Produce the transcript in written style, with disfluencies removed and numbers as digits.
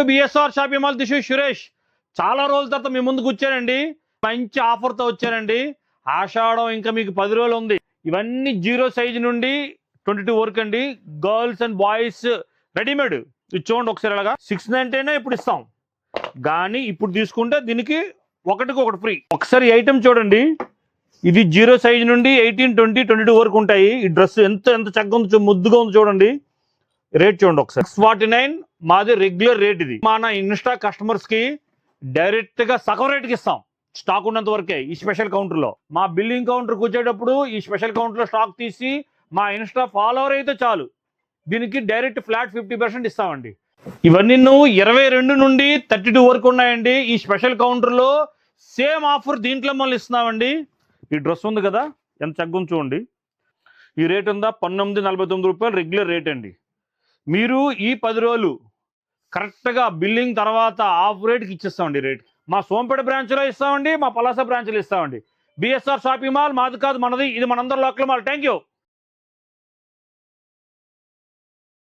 BSR shopping mall this is Suresh. చాలా రోజుల తర్వాత మీ ముందుకు వచ్చానండి. మంచి ఆఫర్తో వచ్చానండి. ఆషాఢం ఇంకా మీకు 10 రోజులు ఉంది. ఇవన్నీ 0 సైజ్ నుండి 22 వరకు అండి. Girls and boys readymade. ఇది చూడండి ఒకసారి అలాగా 699 ఇప్పుడు ఇస్తాం. కానీ ఇప్పుడు తీసుకుంటే దీనికి ఒకటికి ఒకటి ఫ్రీ. ఒకసారి ఐటమ్ చూడండి. ఇది 0 సైజ్ నుండి 18, 20, 22 వరకు ఉంటాయి. ఈ డ్రెస్ ఎంత చక్కగా ఉంది, ముద్దుగా ఉంది చూడండి. రేట్ చూడండి ఒకసారి 649 మాది రెగ్యులర్ రేట్. ఇది మన ఇన్స్టా కస్టమర్స్ కి డైరెక్ట్ గా సగం రేట్కి ఇస్తాం. స్టాక్ ఉన్నంత వరకే ఈ స్పెషల్ కౌంటర్ లో. మా బిల్లింగ్ కౌంటర్కి వచ్చేటప్పుడు ఈ స్పెషల్ కౌంటర్ లో స్టాక్ తీసి మా ఇన్స్టా ఫాలోవర్ అయితే చాలు, దీనికి డైరెక్ట్ ఫ్లాట్ 50% ఇస్తామండి. ఇవన్నీ 22 నుండి 32 వరకు ఉన్నాయండి. ఈ స్పెషల్ కౌంటర్ లో సేమ్ ఆఫర్ దీంట్లో మళ్ళీ ఇస్తున్నామండి. ఈ డ్రెస్ ఉంది కదా ఎంత చక్కగా చూడండి. ఈ రేట్ ఉందా 1949 రూపాయలు రెగ్యులర్ రేట్ అండి. మీరు ఈ 10 రోజులు కరెక్ట్గా బిల్లింగ్ తర్వాత ఆఫ్ రేట్కి ఇచ్చేస్తామండి. రేట్ మా సోంపేట బ్రాంచ్లో ఇస్తామండి, మా పలాస బ్రాంచ్లో ఇస్తామండి. బిఎస్ఆర్ షాపింగ్ మాల్ మాది కాదు, మనది. ఇది మనందరి లోకల్ మాల్. Thank you.